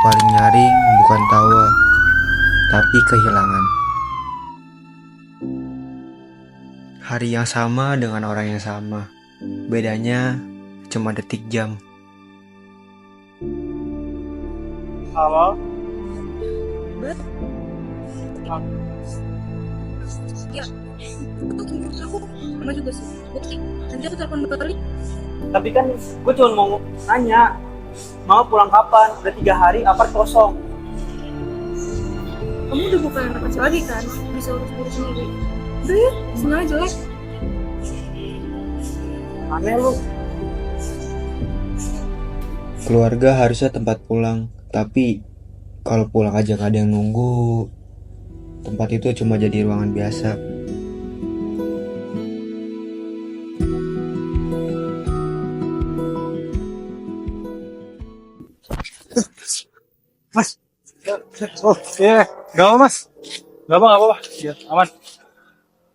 paling nyaring bukan tawa, tapi kehilangan. Hari yang sama dengan orang yang sama, bedanya cuma detik jam. Halo. Bet. Ya, aku sama juga sih. Bukti. Nanti aku telepon balik. Tapi kan gue cuma mau nanya, mau pulang kapan? Udah 3 hari, apart kosong. Kamu udah bukan anak kecil lagi kan? Bisa urus-urus sendiri. Udah ya, semuanya jelek. Aneh lu. Keluarga harusnya tempat pulang, tapi kalau pulang aja gak ada yang nunggu, tempat itu cuma jadi ruangan biasa. Mas. Oh, iya. Gak apa, Mas. Gak apa. Iya, aman.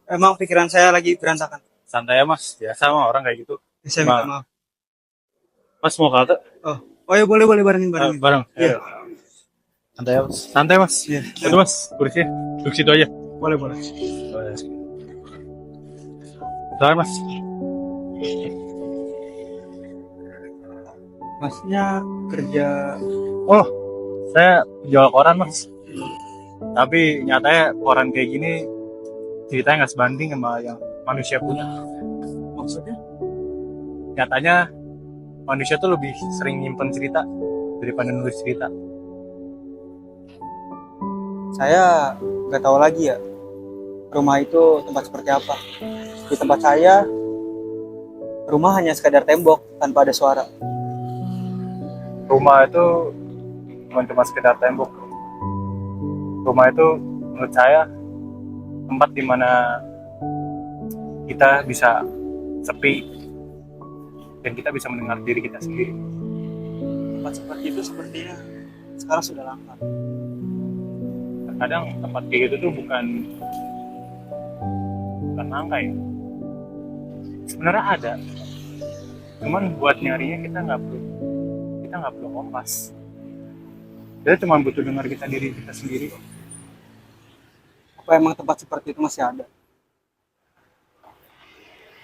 Emang pikiran saya lagi berantakan. Santai ya mas, biasa mah orang kayak gitu. Saya minta maaf. Mas mau ke halte? Oh ya boleh barengin. Bareng. Iya. Santai ya mas. Santai mas. Iya. Itu mas, kursinya duduk situ aja. Boleh. Bentar mas. Masnya kerja. Oh, saya jual koran mas. Tapi nyatanya koran kayak gini ceritanya nggak sebanding sama yang manusia punya. Maksudnya? Nyatanya manusia tuh lebih sering nyimpen cerita daripada nulis cerita. Saya nggak tahu lagi ya, rumah itu tempat seperti apa. Di tempat saya, rumah hanya sekadar tembok tanpa ada suara. Rumah itu bukan cuma sekedar tembok. Rumah itu menurut saya tempat di mana kita bisa sepi dan kita bisa mendengar diri kita sendiri. Tempat seperti itu sepertinya sekarang sudah langka. Terkadang tempat kayak gitu tuh bukan langka ya. Sebenarnya ada, cuman buat nyarinya kita nggak perlu kompas. Kita cuma butuh dengar diri kita sendiri. Apa emang tempat seperti itu masih ada?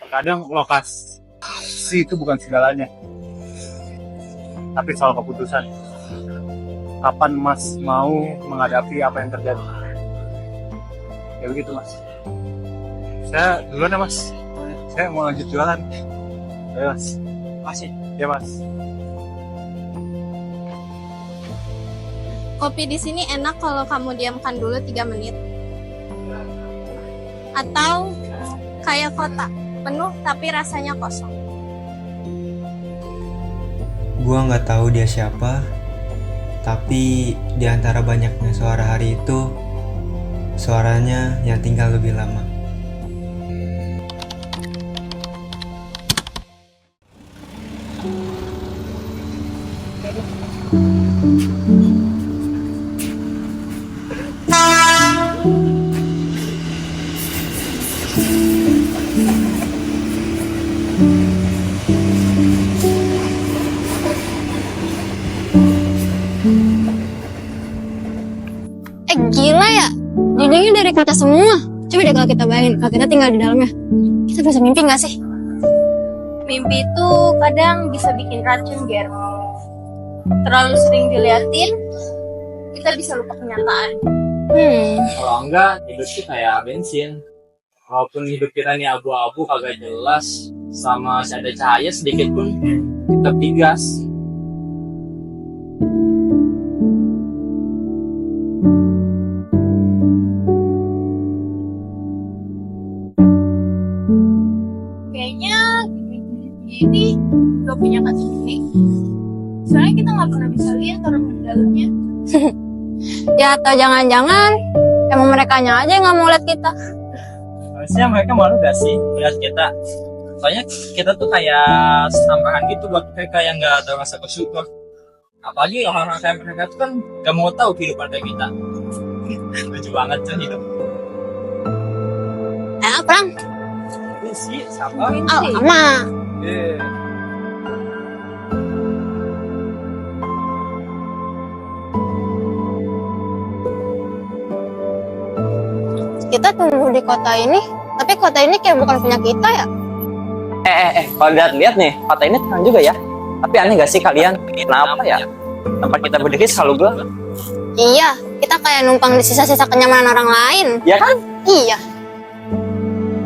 Terkadang lokasi itu bukan segalanya, tapi soal keputusan. Kapan Mas mau menghadapi apa yang terjadi? Ya begitu Mas. Saya duluan ya Mas. Saya mau lanjut jualan. Ayo Mas. Masih. Ya Mas. Kopi di sini enak kalau kamu diamkan dulu 3 menit. Atau kayak kota, penuh tapi rasanya kosong. Gua nggak tahu dia siapa, tapi di antara banyaknya suara hari itu, suaranya yang tinggal lebih lama. Gila ya, dindingnya dari kaca semua. Coba deh kalau kita bayangin, kalau kita tinggal di dalamnya, kita bisa mimpi nggak sih? Mimpi itu kadang bisa bikin racun, Ger. Terlalu sering diliatin, kita bisa lupa kenyataan. Kalau enggak, hidup kita kayak bensin. Walaupun hidup kita nih abu-abu kagak jelas, sama masih ada cahaya sedikit pun kita digas. Kayaknya ini gak punya kaca ini. Soalnya kita nggak pernah bisa lihat orang di dalamnya. Ya atau jangan-jangan emang merekanya aja yang nggak mau lihat kita. Harusnya mereka malu gak sih lihat kita? Soalnya kita tuh kayak tambahan gitu buat mereka yang gak ada rasa bersyukur. Apalagi orang-orang kayak mereka tuh kan gak mau tahu kehidupan kayak kita. Lucu banget tuh hidup. Perang. Ini sih siapa? Lama. kita tumbuh di kota ini, tapi kota ini kayak bukan punya kita ya. Kalau lihat-lihat nih, kota ini terang juga ya. Tapi aneh gak sih kalian? Kenapa ya? Tempat kita berdiri selalu gelap. Iya, kita kayak numpang di sisa-sisa kenyamanan orang lain. Ya kan? Iya.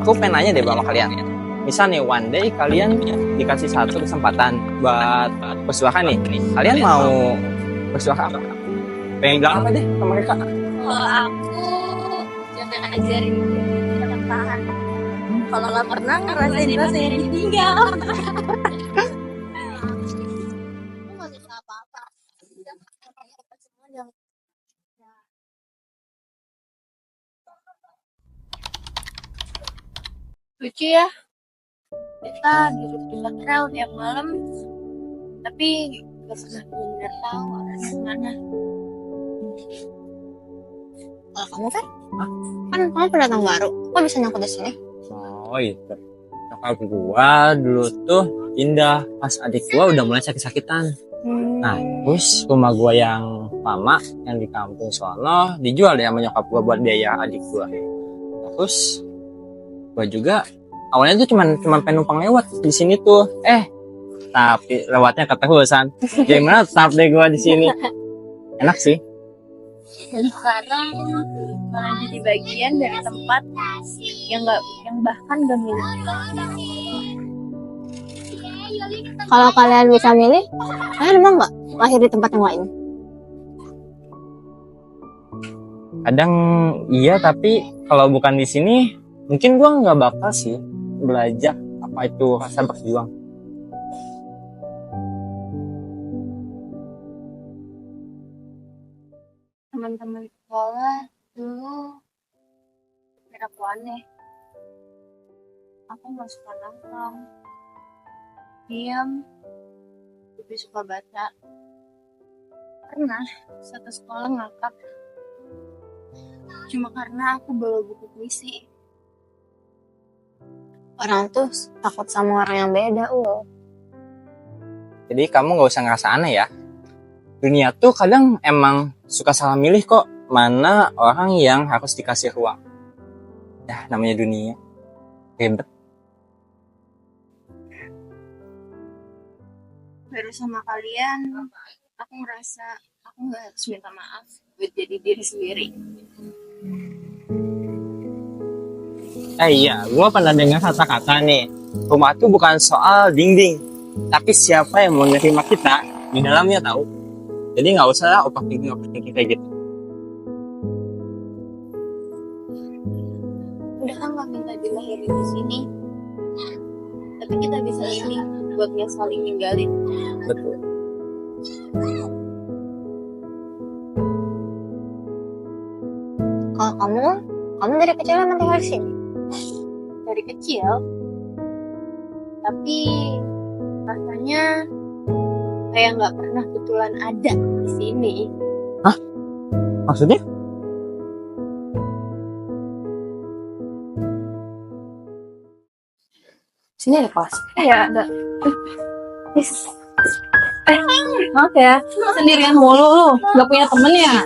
Aku pengen nanya deh sama kalian. Misal nih, one day kalian dikasih satu kesempatan buat bersuara nih. Kalian mau bersuara apa? Pengen bilang apa deh sama mereka? Kalau aku jangan ajarin dia tahan. Kalau nggak pernah ngerasain rasanya ditinggal. Nggak bisa apa-apa. Lucu ya, kita duduk di hotel tiap malam, tapi gak pernah benar tahu arahnya kemana. Kalau kamu kan? Kan kamu pendatang baru. Kok bisa nyangkut di sini? Oh itu. Nyokap gua dulu tuh pindah pas adik gua udah mulai sakit-sakitan. Nah, terus rumah gua yang lama yang di kampung sono dijual deh sama nyokap gua buat biaya adik gua. Terus gua juga awalnya tuh cuman pengen numpang lewat di sini tuh. Tapi lewatnya keterusan. Gimana tetap deh gua di sini. Enak sih. Dan sekarang malah jadi bagian dari tempat yang bahkan gak milik kita. Kalau kalian bisa milih, kalian mau nggak lahir di tempat yang lain? Kadang iya, tapi kalau bukan di sini mungkin gua nggak bakal sih belajar apa itu rasa berjuang. Teman-teman sekolah dulu aku aneh. Aku gak suka nongkrong, diam, lebih suka baca. Pernah satu sekolah ngakak cuma karena aku bawa buku puisi. Orang tuh takut sama orang yang beda, Jadi kamu nggak usah ngerasa aneh ya. Dunia tuh kadang emang suka salah milih kok mana orang yang harus dikasih ruang. Ya namanya dunia. Ribet. Baru sama kalian, aku ngerasa aku gak harus minta maaf buat jadi diri sendiri. Iya, gue pernah dengar kata-kata nih. Rumah tuh bukan soal dinding, tapi siapa yang mau menerima kita di dalamnya tahu. Jadi nggak usah overthinking kayak gitu. Udah kan gak minta dilahirin di sini, tapi kita bisa ini buat yang saling ninggalin. Betul. Kalau kamu dari kecil emang tinggal di sini? Dari kecil, tapi rasanya kayak nggak pernah betulan ada di sini. Maksudnya? Sini ada kelas? Iya ada. Maaf ya, sendirian mulu lu, nggak punya temen ya?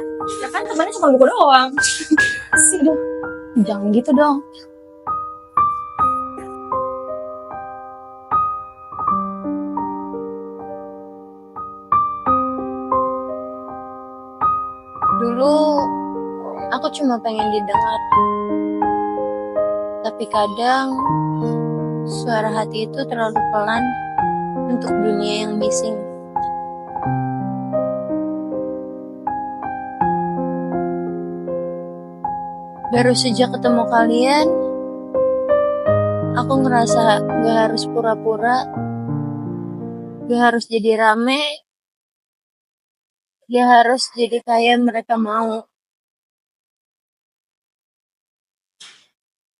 Ya kan temennya cuma gue doang. Sih dong, jangan gitu dong. Dulu aku cuma pengen didengar, tapi kadang suara hati itu terlalu pelan untuk dunia yang bising. Baru sejak ketemu kalian, aku ngerasa gak harus pura-pura, gak harus jadi rame, gak harus jadi kayak mereka mau.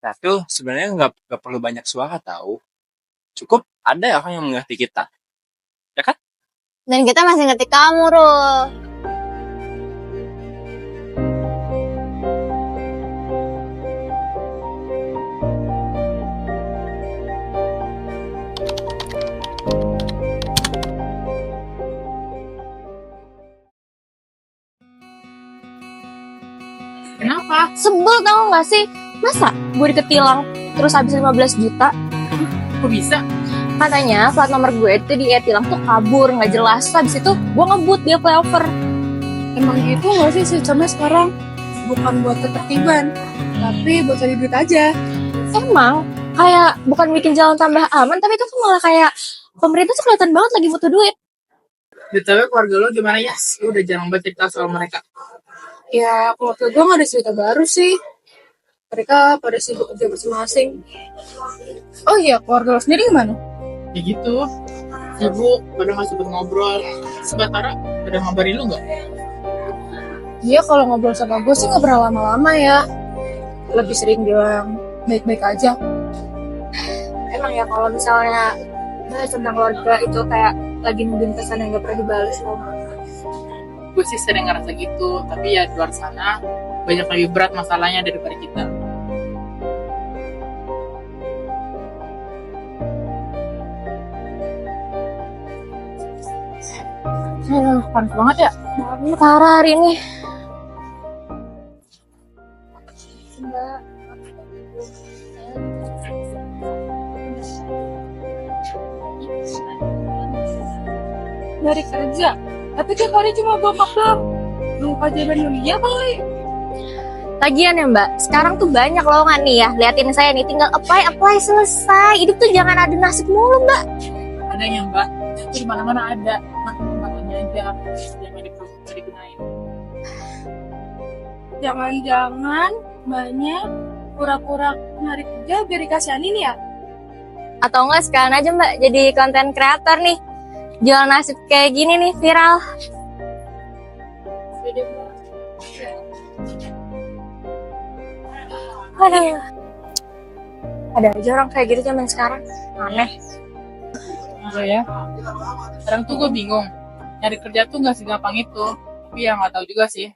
Nah tuh sebenarnya nggak perlu banyak suara tahu. Cukup ada orang yang mengerti kita. Ya kan? Dan kita masih ngerti kamu, Rul. Kenapa? Sebel tau gak sih? Masa gue diketilang terus habis 15 juta? Kok bisa? Katanya plat nomor gue itu di tilang tuh kabur, nggak jelas. Terus habis itu gue ngebut dia flyover. Emang gitu nggak sih sistemnya sekarang? Bukan buat ketertiban, tapi buat cari duit aja. Emang kayak bukan bikin jalan tambah aman, tapi itu tuh malah kayak pemerintah tuh kelihatan banget lagi butuh duit. BTW keluarga lo gimana ya? Lu udah jarang banget cerita soal mereka. Ya, keluarga gue gak ada cerita baru sih. Mereka pada sibuk kerja masing-masing. Oh iya, keluarga lo sendiri gimana? Ya gitu, sibuk, pada nggak sempet ngobrol. Sementara ada ngabarin lu nggak? Iya, kalau ngobrol sama gue sih nggak pernah lama-lama ya. Lebih sering bilang baik-baik aja. Emang ya kalau misalnya bahas tentang keluarga itu kayak lagi nungguin pesan yang gak pernah dibalas loh. Gue sih sering ngerasa gitu, tapi ya di luar sana banyak lebih berat masalahnya daripada kita. Panas banget ya. Parah hari ini. Dari kerja, tapi tiap hari cuma bawa makan. Lupa jalan dunia kali. Lagian ya mbak, sekarang tuh banyak lowongan nih ya. Liatin saya nih, tinggal apply selesai. Hidup tuh jangan ada nasib mulu mbak. Ada yang mbak, di mana-mana ada, makan-makannya aja, yang digunain. Jangan-jangan banyak pura-pura nyari kerja biar dikasihanin ya? Atau enggak sekalian aja mbak, jadi konten kreator nih. Jual nasib kayak gini nih, viral. Aduh. Ada aja orang kayak gitu zaman sekarang. Aneh. Oh ya, sekarang tuh gue bingung. Nyari kerja tuh nggak segampang itu. Tapi ya nggak tahu juga sih.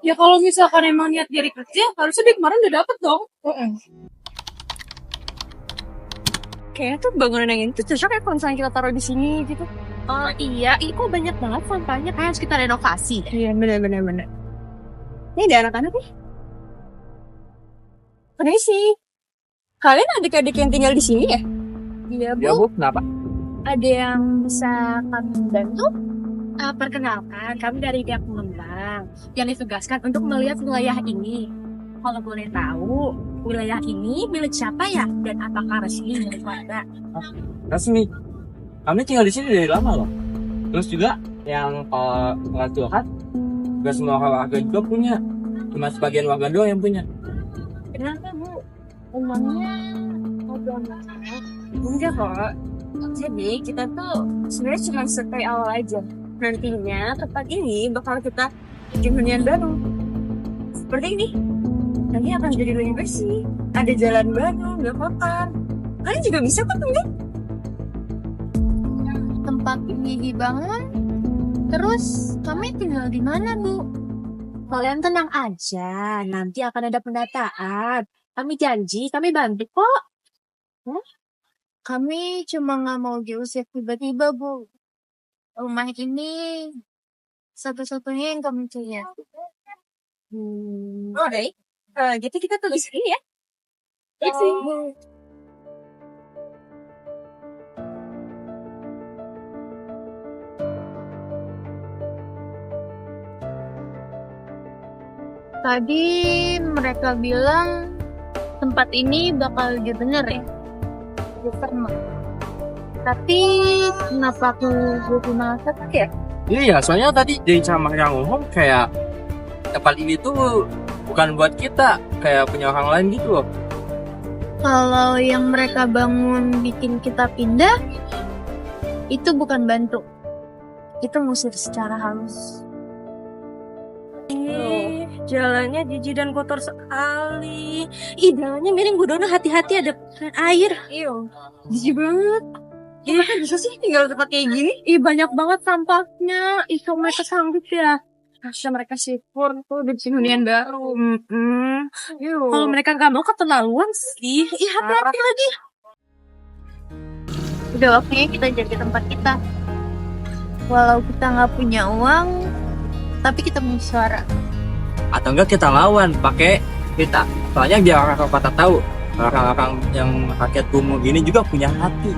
Ya kalau misalkan emang niat nyari kerja, harusnya dia kemarin udah dapet dong. Kayaknya tuh bangunan yang itu cocok ya kalau misalnya kita taruh di sini gitu. Oh iya, kok banyak banget sampahnya, kayak harus kita renovasi. Iya, bener. Ini ada anak-anak nih. Permisi. Kalian adik-adik yang tinggal di sini ya? Iya, Bu. Ya Bu, kenapa? Ada yang bisa kami bantu? Perkenalkan, kami dari pihak pengembang yang ditugaskan untuk melihat wilayah ini. Kalau boleh tahu, wilayah ini milik siapa ya? Dan apakah resmi milik warga? Resmi. Kami tinggal di sini dari lama loh. Terus juga yang orang tua kan, gak semua warga juga punya. Cuma sebagian warga doang yang punya. Kenapa Bu? Emangnya ngobrol masalah? Enggak kok. Jadi kita tuh sebenarnya cuma survei awal aja. Nantinya tempat ini bakal kita bikin hunian baru. Seperti ini. Nanti akan jadi lebih bersih. Ada jalan baru, nggak kotor. Kalian juga bisa kok tinggal. Tempat ini dibangun, terus kami tinggal di mana Bu? Kalian tenang aja. Nanti akan ada pendataan. Kami janji, kami bantu kok. Kami cuma nggak mau diusir tiba-tiba Bu. Rumah ini satu-satunya yang kami punya. Oke. Gitu kita tulis ini ya. Tadi mereka bilang tempat ini bakal jadi bener ya. Pernah. Tapi kenapa aku jadi malah sakit ya? Iya, soalnya tadi dari sama yang ngomong kayak tempat ini tuh bukan buat kita, kayak punya orang lain gitu loh. Kalau yang mereka bangun bikin kita pindah, itu bukan bantu. Itu musir secara halus. Jalannya jijik dan kotor sekali. Ih, jalannya miring Bu Dona, hati-hati ada air. Iya. Jijik banget. Iya, kan bisa sih tinggal di tempat kayak gini? Ih, banyak banget sampahnya. Ih, kalau mereka sanggup ya. Harusnya mereka syukur tuh bikin hunian baru. Kalau mereka nggak mau keterlaluan sih. Ih, hati-hati lagi. Udah waktunya kita jaga tempat kita. Walau kita nggak punya uang, tapi kita punya suara. Atau enggak kita lawan pakai kita. Soalnya biar orang kota tahu, orang-orang yang rakyat kumuh gini juga punya hati.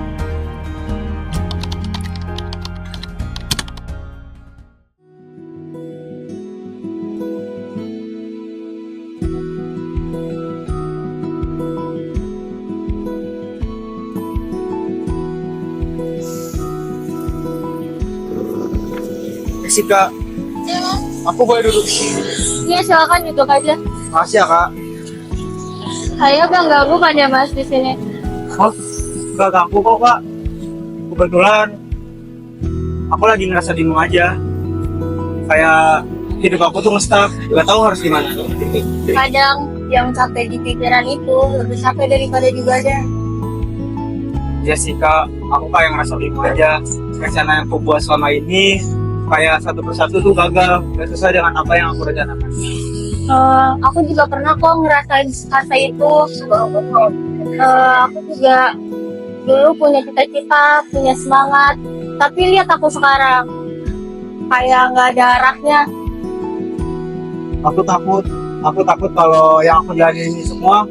Jessica, aku boleh duduk di sini. Iya silakan duduk aja. Makasih ya kak. Saya bang ganggu kan ya mas di sini. Oh, gak ganggu kok kak. Kebetulan aku lagi ngerasa bingung aja. Kayak hidup aku tuh nge-stuck, gak tahu harus gimana. Kadang yang capek di pikiran itu lebih capek daripada juga aja. Jessica, aku kayak ngerasa bingung aja. Rencana yang aku buat selama ini kayak satu persatu tuh gagal, gak sesuai dengan apa yang aku rencanakan. Aku juga pernah kok ngerasain fase itu. Aku juga dulu punya cita-cita, punya semangat. Tapi lihat aku sekarang, kayak nggak ada arahnya. Aku takut kalau yang aku jalani ini semua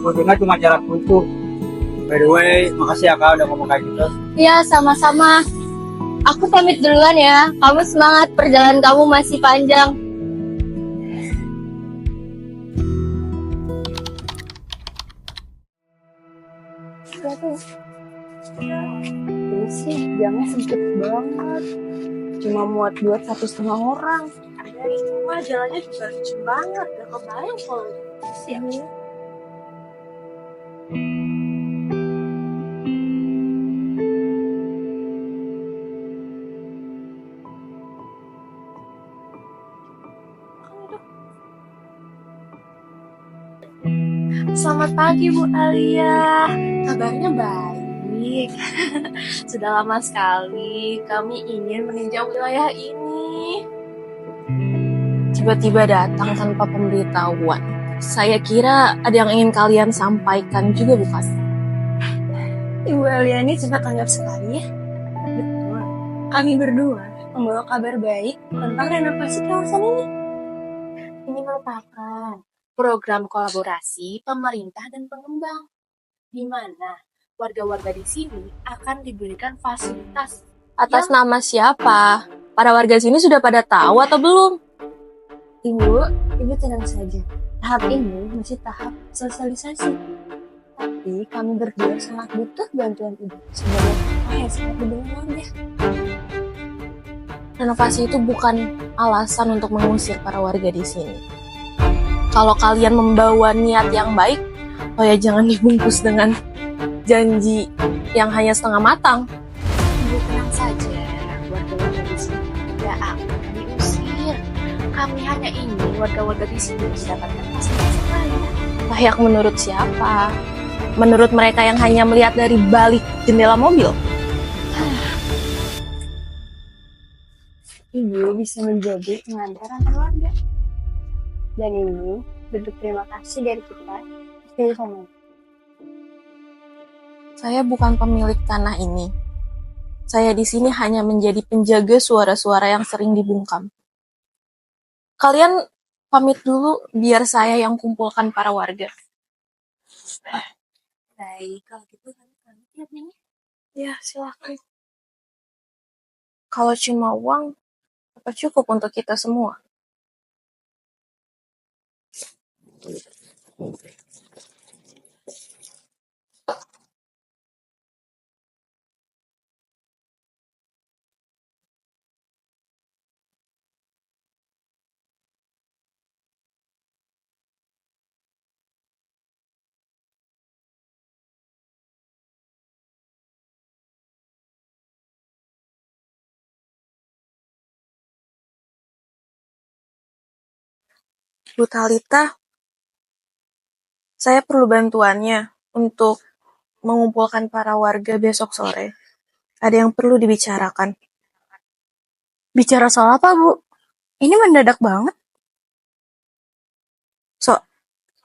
ujungnya cuma jalan buntu. By the way, makasih ya kak udah ngomong kayak gitu. Iya, sama-sama. Aku pamit duluan ya. Kamu semangat, perjalanan kamu masih panjang. Ini sih jamnya sempit banget. Cuma muat buat 1,5 orang. Dari rumah jalannya juga lucu banget. Gak kebayang kalau sini. Selamat pagi Bu Alia. Kabarnya baik. Sudah lama sekali kami ingin meninjau wilayah ini. Tiba-tiba datang tanpa pemberitahuan. Saya kira ada yang ingin kalian sampaikan juga bukan? Ibu Alia ini cepat tanggap sekali ya. Betul. Kami berdua membawa kabar baik tentang renovasi kawasan ini. Ini merupakan program kolaborasi pemerintah dan pengembang, di mana warga-warga di sini akan diberikan fasilitas. Atas nama siapa? Para warga sini sudah pada tahu atau belum? Ibu tenang saja. Tahap ini masih tahap sosialisasi. Tapi kami berdua sangat butuh bantuan ibu sebagai tokoh yang sangat didengar warga. Renovasi itu bukan alasan untuk mengusir para warga di sini. Kalau kalian membawa niat yang baik, oh ya jangan dibungkus dengan janji yang hanya setengah matang. Ibu tenang saja, warga-warga di sini tidak akan kami usir. Kami hanya ingin warga-warga di sini mendapatkan fasilitas yang lain. Layak menurut siapa? Menurut mereka yang hanya melihat dari balik jendela mobil? Ibu bisa menjadi pengantar antar warga. Dan ini bentuk terima kasih dari kita. Saya bukan pemilik tanah ini. Saya di sini hanya menjadi penjaga suara-suara yang sering dibungkam. Kalian pamit dulu biar saya yang kumpulkan para warga. Baik, kalau gitu kami pamit ya, Neng. Ya, silakan. Kalau cuma uang, apa cukup untuk kita semua? Bu Talita, saya perlu bantuannya untuk mengumpulkan para warga besok sore. Ada yang perlu dibicarakan. Bicara soal apa, Bu? Ini mendadak banget.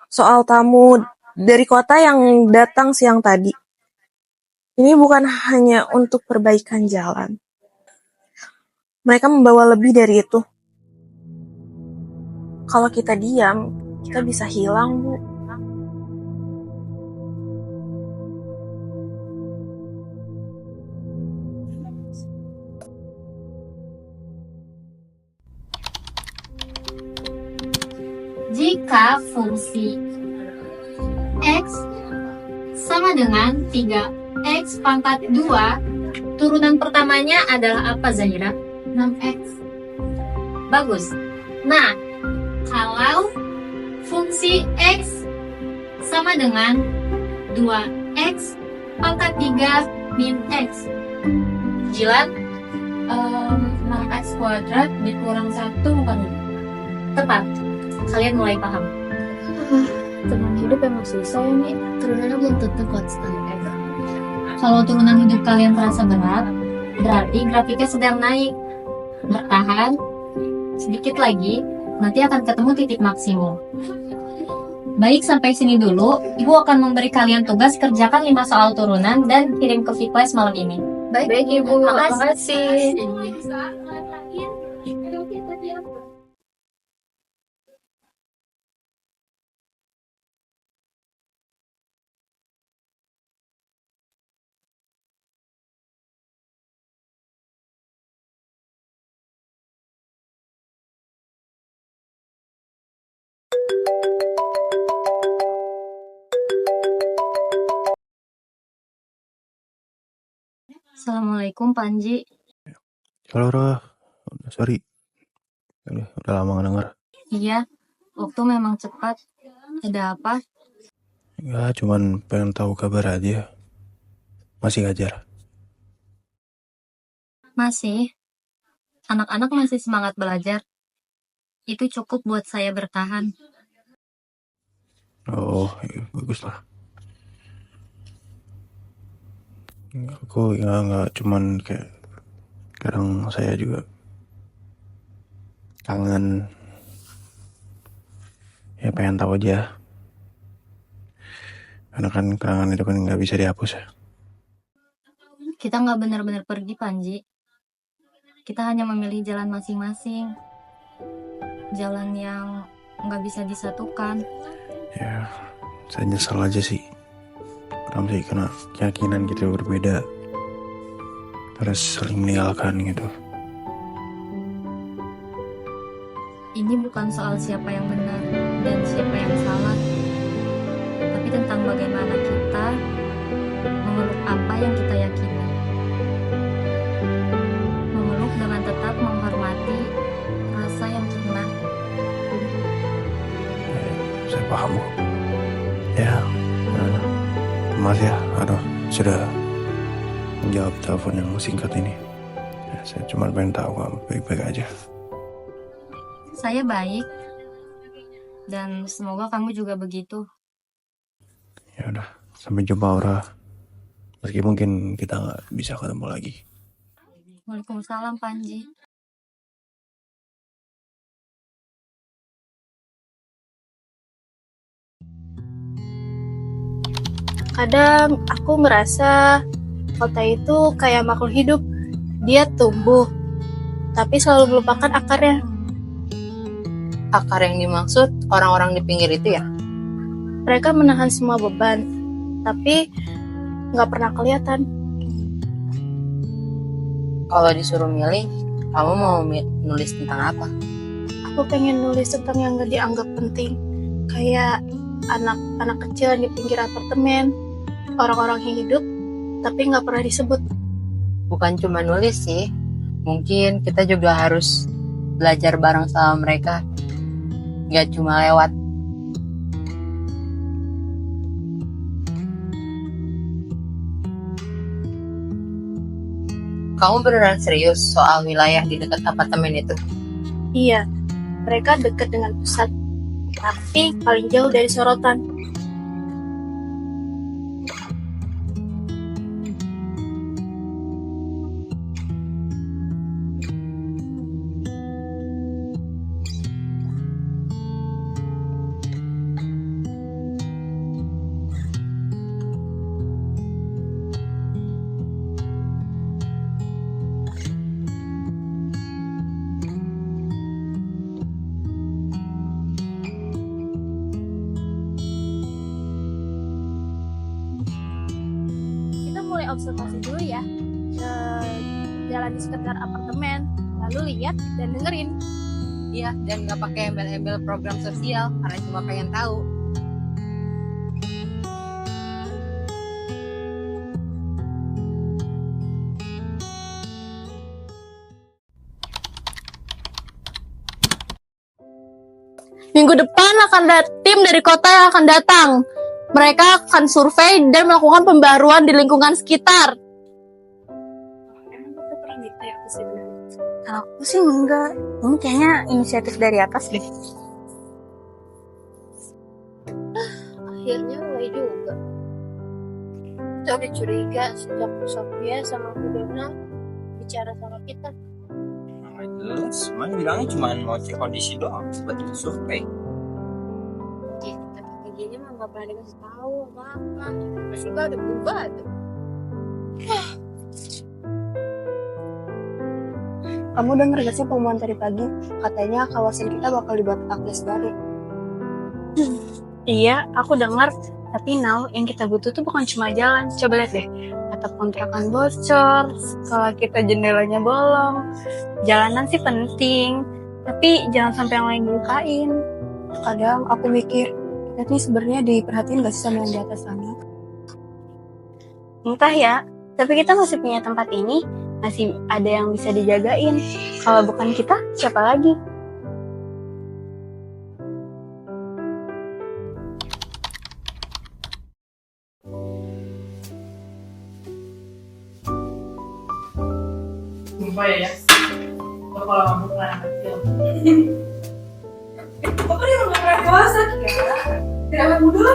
Soal tamu dari kota yang datang siang tadi. Ini bukan hanya untuk perbaikan jalan. Mereka membawa lebih dari itu. Kalau kita diam, kita bisa hilang, Bu. Jika fungsi X sama dengan 3X pangkat 2, turunan pertamanya adalah apa, Zahira? 6X. Bagus. Nah, kalau fungsi X sama dengan 2X pangkat 3 min X. Jilan? 6X kuadrat dikurang 1 bukan? Tepat. Kalian mulai paham. Turunan hidup emang susah ya, nih. Turunannya belum tentu konstan. Kalau turunan hidup kalian terasa berat, berarti grafiknya sedang naik. Bertahan sedikit lagi, nanti akan ketemu titik maksimum. Baik, sampai sini dulu. Ibu akan memberi kalian tugas kerjakan 5 soal turunan dan kirim ke Vclass malam ini. Baik Ibu. Makasih. Assalamualaikum, Panji. Halo, Roh. Sorry. Udah lama gak denger. Iya, waktu memang cepat. Ada apa? Ya, cuman pengen tahu kabar aja. Masih ngajar? Masih. Anak-anak masih semangat belajar. Itu cukup buat saya bertahan. Oh, ya, bagus lah. Aku ya nggak cuman kayak kadang saya juga kangen, ya pengen tahu aja, karena kan kangen itu kan nggak bisa dihapus ya. Kita nggak benar-benar pergi, Panji. Kita hanya memilih jalan masing-masing. Jalan yang nggak bisa disatukan. Ya, saya nyesal aja sih. Kenapa sih? Karena keyakinan kita berbeda, terus saling meninggalkan gitu. Ini bukan soal siapa yang benar dan siapa yang salah, tapi tentang bagaimana kita memeluk apa yang kita yakini. Memeluk dengan tetap menghormati rasa yang pernah. Saya paham, Bu. Ya, maaf ya, sudah menjawab telepon yang singkat ini. Ya, saya cuma pengen tahu kamu baik-baik aja. Saya baik, dan semoga kamu juga begitu. Ya udah, sampai jumpa Aura. Meski mungkin kita nggak bisa ketemu lagi. Waalaikumsalam, Panji. Kadang aku ngerasa kota itu kayak makhluk hidup. Dia tumbuh, tapi selalu melupakan akarnya. Akar yang dimaksud orang-orang di pinggir itu ya? Mereka menahan semua beban, tapi nggak pernah kelihatan. Kalau disuruh milih, kamu mau nulis tentang apa? Aku pengen nulis tentang yang nggak dianggap penting, kayak anak-anak kecil di pinggir apartemen, orang-orang yang hidup tapi nggak pernah disebut. Bukan cuma nulis sih, mungkin kita juga harus belajar bareng sama mereka, gak cuma lewat. Kamu beneran serius soal wilayah di dekat apartemen itu? Iya, mereka dekat dengan pusat, tapi paling jauh dari sorotan. observasi dulu ya. Jalan di sekitar apartemen, lalu lihat dan dengerin. Iya, dan nggak pakai embel-embel program sosial karena cuma pengen tahu. Minggu depan akan ada tim dari kota yang akan datang. Mereka akan survei dan melakukan pembaruan di lingkungan sekitar. Emang kita pernah minta ya ke sini? Aku sih enggak. Ini kayaknya inisiatif dari atas deh. Akhirnya mulai juga. Kita udah curiga sejak Sofia sama Bu Dona bicara sama kita. Nah, jelas, cuman bilangnya cuma mau cek kondisi doang, seperti survei. Ya, kita pakai gini mah nggak pernah dikasih tahu apa-apa. Tiba-tiba udah berubah tuh. Kamu denger gak sih pengumuman tadi pagi? Katanya kawasan kita bakal dibuat akses baru. Iya, aku dengar. Tapi now yang kita butuh tuh bukan cuma jalan. Coba lihat deh, atap kontrakan bocor, sekolah kita jendelanya bolong. Jalanan sih penting, tapi jangan sampai yang lain dilukain. Kadang aku mikir, kita nih sebenarnya diperhatiin gak sih sama yang di atas sana? Entah ya, tapi kita masih punya tempat ini, masih ada yang bisa dijagain. Kalau bukan kita, siapa lagi? Sumpah ya. Lo kalau ngomong kan anak kecil. Kok dia udah pernah dewasa ya? Tidak awet muda.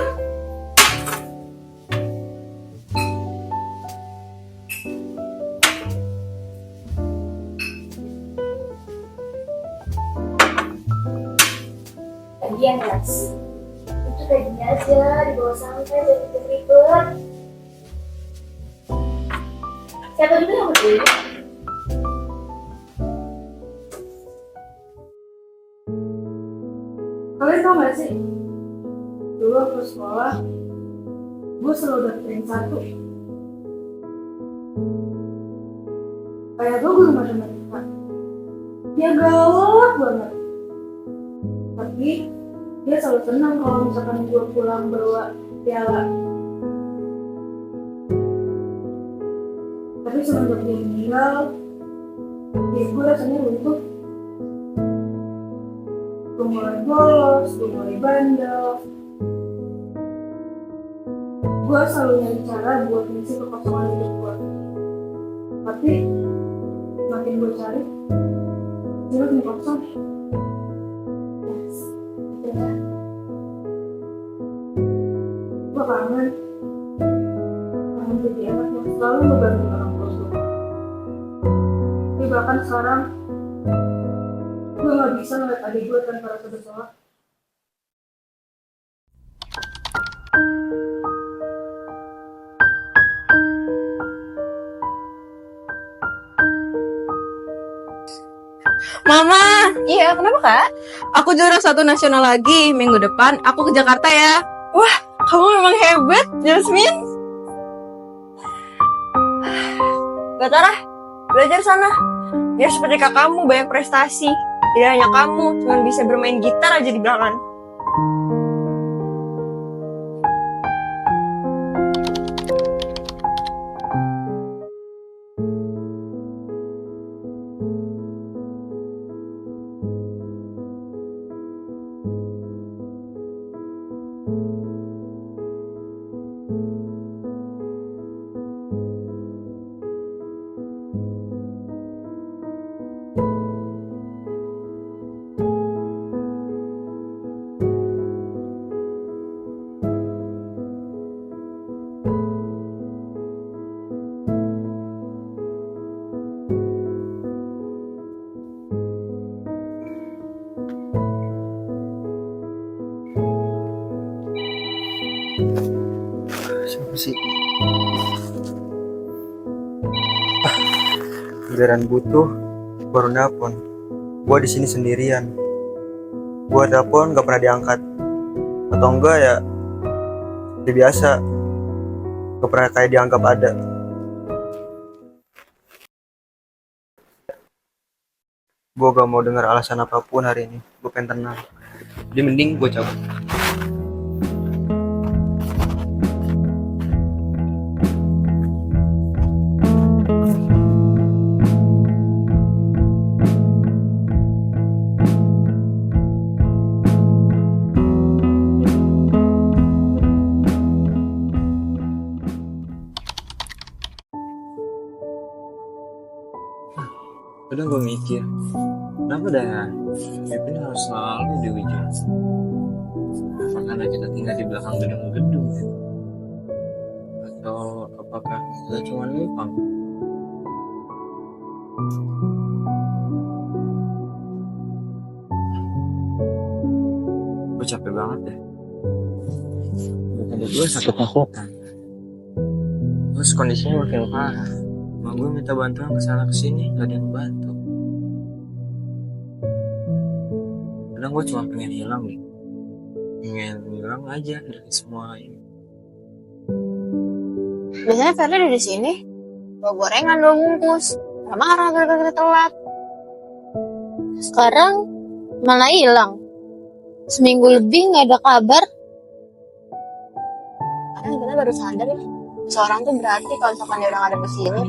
Iya guys, itu tadinya aja dibawa santai dan ribet. Siapa juga yang berdiri? Kalian tau gak sih? Dulu waktu sekolah, gue selalu daftarin satu. Kayak gue guru matematika. Dia galak banget. Tapi dia selalu senang kalau misalkan gue pulang bawa piala. Tapi semenjak dia meninggal, diri gue rasanya runtuh. Gue mulai bolos, gue mulai bandel. Gue selalu nyari cara buat ngisi kekosongan hidup gue. Tapi makin gue cari, hidup makin kosong. Yes, akhirnya gue kangen jadi anak yang selalu ngebantu orang tua gue. Tapi bahkan sekarang gue gak bisa ngeliat adik gue tanpa rasa bersalah. Mama, iya kenapa kak? Aku juara 1 nasional lagi minggu depan. Aku ke Jakarta ya. Wah, kamu memang hebat, Jasmine. Gak Tara, belajar sana. Biar seperti kakakmu banyak prestasi. Tidak hanya kamu, cuma bisa bermain gitar aja di belakang. Siapa sih? Giliran butuh baru nelpon. Gua di sini sendirian. Gua telepon gak pernah diangkat. Atau enggak ya seperti biasa, gak pernah kayak dianggap ada. Gue gak mau dengar alasan apapun hari ini. Gue pengen tenang. Jadi mending gue cabut. Kadang gue mikir, kenapa dah Pipin harus selalu di ujung? Apa karena kita tinggal di belakang gedung-gedung? Atau apakah kita cuma numpang? Gue capek banget deh. Tadi gue sakit tenggorokan. Terus kondisinya makin parah. Mak gue minta bantuan kesana kesini, gak ada yang bantu. Kadang gue cuma pengen hilang nih. Pengen hilang aja dari semua ini. Biasanya Ferdi ada di sini. Bawa gorengan 2 bungkus. Gak marah gara-gara kita telat. Sekarang malah hilang. Seminggu lebih gak ada kabar. Karena kita baru sadar ya. Seorang tuh berarti kalau misalkan dia udah gak ada di sini.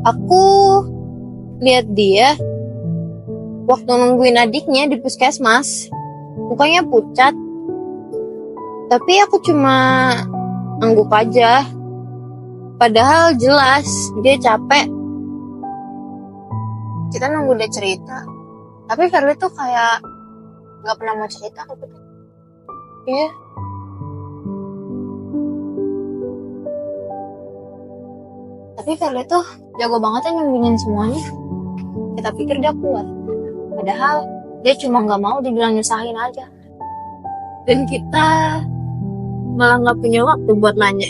Aku lihat dia waktu nungguin adiknya di puskesmas. Mukanya pucat. Tapi aku cuma angguk aja. Padahal jelas dia capek. Kita nunggu dia cerita. Tapi Ferdi tuh kayak gak pernah mau cerita ke kita. Iya. Tapi Ferdi tuh jago banget ya nyembunyiin semuanya. Kita pikir dia kuat. Padahal dia cuma gak mau dibilang nyusahin aja. Dan kita malah gak punya waktu buat nanya.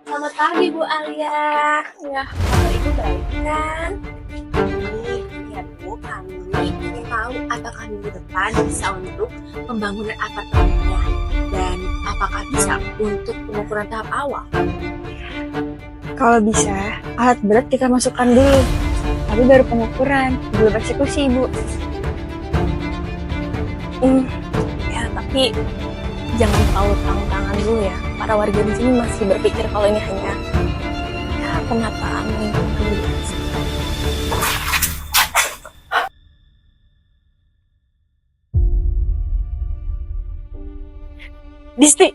Selamat pagi Bu Alia. Ya, kabar Ibu baik kan? Nih, lihat Bu, kami ingin tahu apakah minggu depan bisa untuk pembangunan apartemennya dan apakah bisa untuk pengukuran tahap awal. Kalau bisa, alat berat kita masukkan dulu. Tapi baru pengukuran, belum eksekusi, Bu. Ya, tapi jangan terlalu tangan dulu ya. Para warga di sini masih berpikir kalau ini hanya penataan lingkungan biasa. Disti,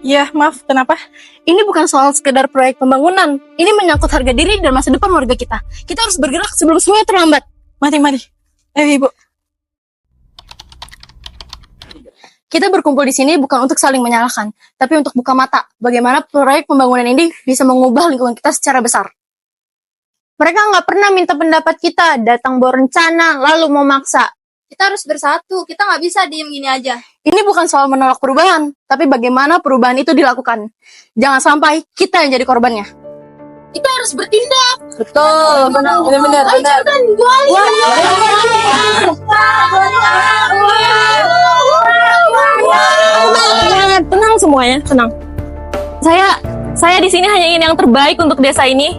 ya maaf, kenapa? Ini bukan soal sekedar proyek pembangunan. Ini menyangkut harga diri dan masa depan warga kita. Kita harus bergerak sebelum semuanya terlambat. Mari. Ayo Ibu. Kita berkumpul di sini bukan untuk saling menyalahkan, tapi untuk buka mata bagaimana proyek pembangunan ini bisa mengubah lingkungan kita secara besar. Mereka nggak pernah minta pendapat kita, datang bawa rencana, lalu mau maksa. Kita harus bersatu, kita nggak bisa diem gini aja. Ini bukan soal menolak perubahan, tapi bagaimana perubahan itu dilakukan. Jangan sampai kita yang jadi korbannya. Kita harus bertindak. Betul, benar. Cepetan, tenang semuanya, tenang. Saya di sini hanya ingin yang terbaik untuk desa ini.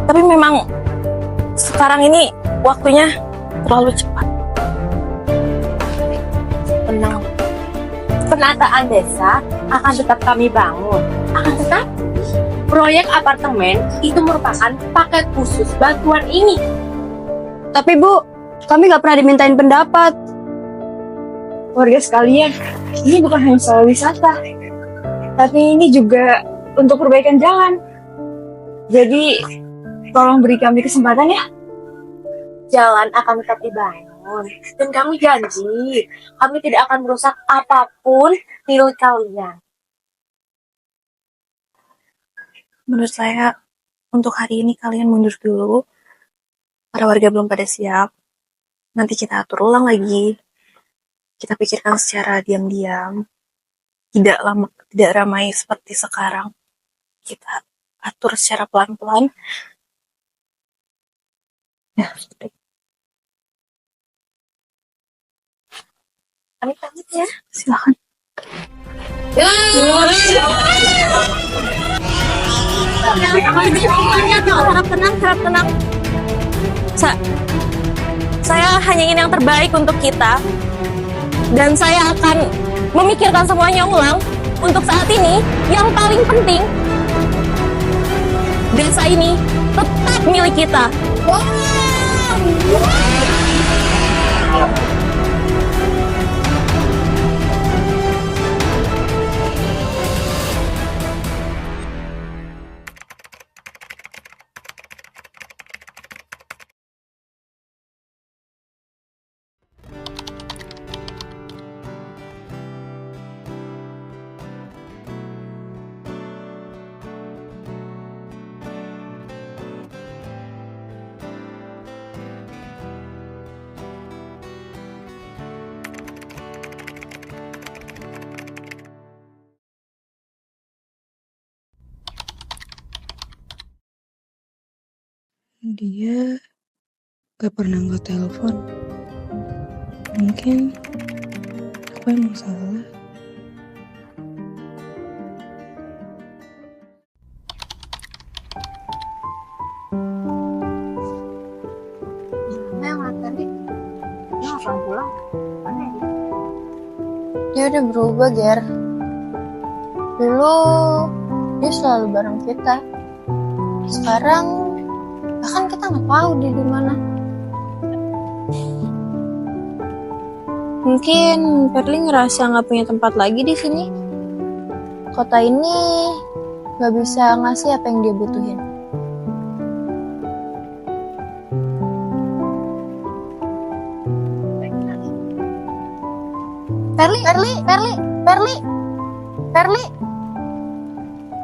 Tapi memang sekarang ini waktunya terlalu cepat. Tenang. Penataan desa akan tetap kami bangun. Akan tetapi, proyek apartemen itu merupakan paket khusus bantuan ini. Tapi Bu, kami nggak pernah dimintain pendapat. Warga sekalian, ini bukan hanya soal wisata, tapi ini juga untuk perbaikan jalan. Jadi, tolong beri kami kesempatan ya. Jalan akan tetap dibangun. Dan kami janji, kami tidak akan merusak apapun milik kalian. Menurut saya, untuk hari ini kalian mundur dulu. Para warga belum pada siap. Nanti kita atur ulang lagi. kita pikirkan secara diam-diam, tidak lama, tidak ramai seperti sekarang. Kita atur secara pelan-pelan. Ya, seperti itu. Kami pamit ya. Silakan. Harap tenang, harap tenang. Saya hanya ingin yang terbaik untuk kita. Dan saya akan memikirkan semuanya ulang. Untuk saat ini, yang paling penting, desa ini tetap milik kita. Dia gak pernah angkat telepon. Mungkin aku emang salah. Dia udah berubah, Ger. Dulu dia selalu bareng kita. Sekarang bahkan kita nggak tahu dia di mana. Mungkin Perli ngerasa nggak punya tempat lagi di sini. Kota ini nggak bisa ngasih apa yang dia butuhin.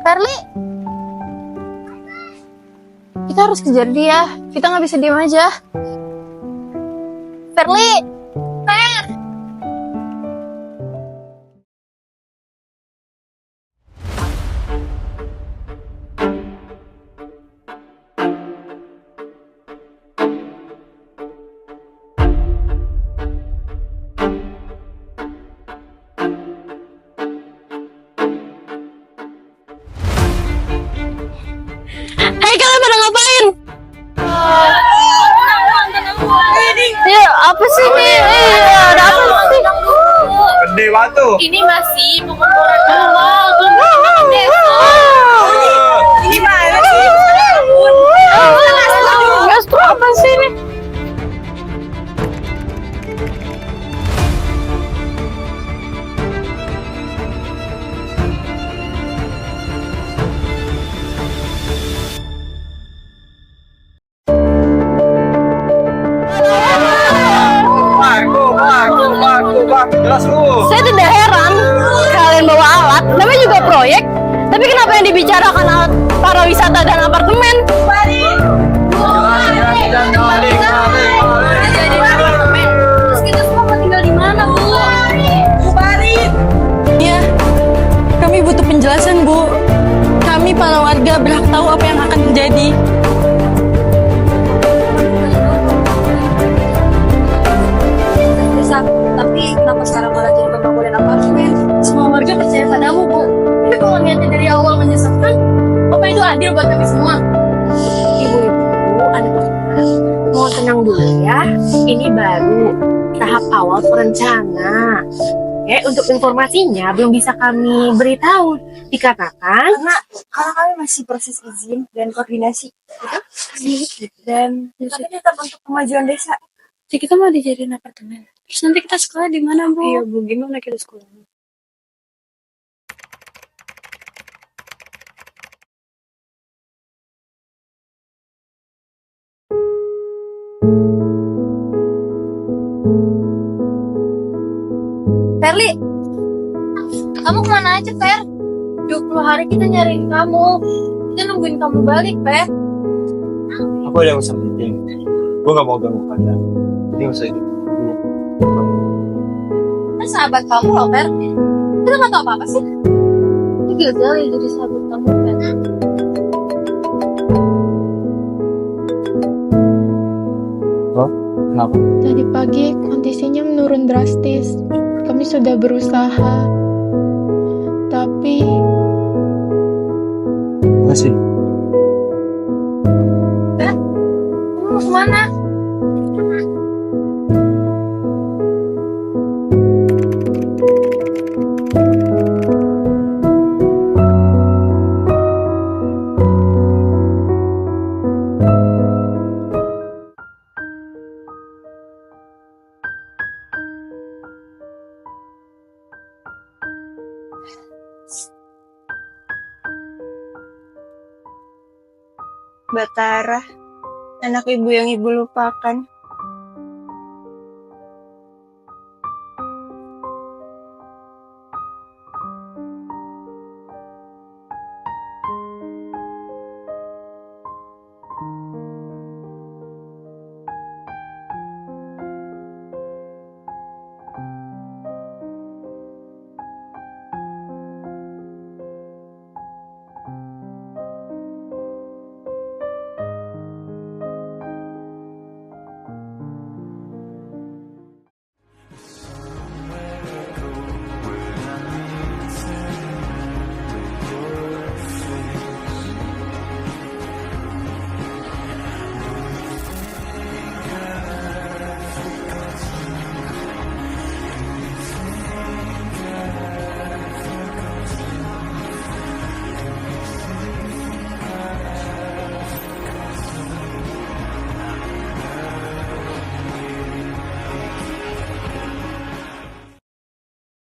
Perli. Kita harus kejar dia. Kita nggak bisa diam aja. Perli. Hei, kalian pada ngapain? Ya, apa sih ini? Ada apa sih? Gede batu. Ini masih pengumpulan awal, belum makan besok. Ini mana sih? Gastro apa sih ini? Jelas lu. Saya tidak heran kalian bawa alat, namanya juga proyek. Tapi kenapa yang dibicarakan alat para wisata dan apartemen? Terus kita semua mau tinggal di mana, Bu? Iya, kami butuh penjelasan, Bu. Kami para warga berhak tahu apa yang akan terjadi. Tapi kenapa sekarang malah jadi pembangunan apartemen? Semua warga percaya padamu, Bu. Tapi kalau niatnya dari awal menyesatkan, apa itu adil buat kami semua? Ibu-ibu, anak-anak, mau tenang dulu ya. Ini baru tahap awal perencana. Untuk informasinya belum bisa kami beritahu. Dikatakan Karena kami masih proses izin dan koordinasi, dan tapi tetap untuk kemajuan desa. Jadi kita mau dijadiin apartemen. Terus nanti kita sekolah di mana, Bu? Iya, Bu, gimana kita sekolah? Perli, kamu kemana aja, Per? 20 hari kita nyariin kamu. Kita nungguin kamu balik, Per. Aku ada urusan penting. Gue gak mau ganggu kalian. Jadi gak usah gitu. kan sahabat kamu loh, Fer. Kita nggak tahu apa-apa sih. Ini gagal ya jadi sahabat kamu, Fer. Kenapa? Tadi pagi kondisinya menurun drastis. Kami sudah berusaha. Tapi Makasih. Kamu mau kemana? Batara, anak ibu yang ibu lupakan.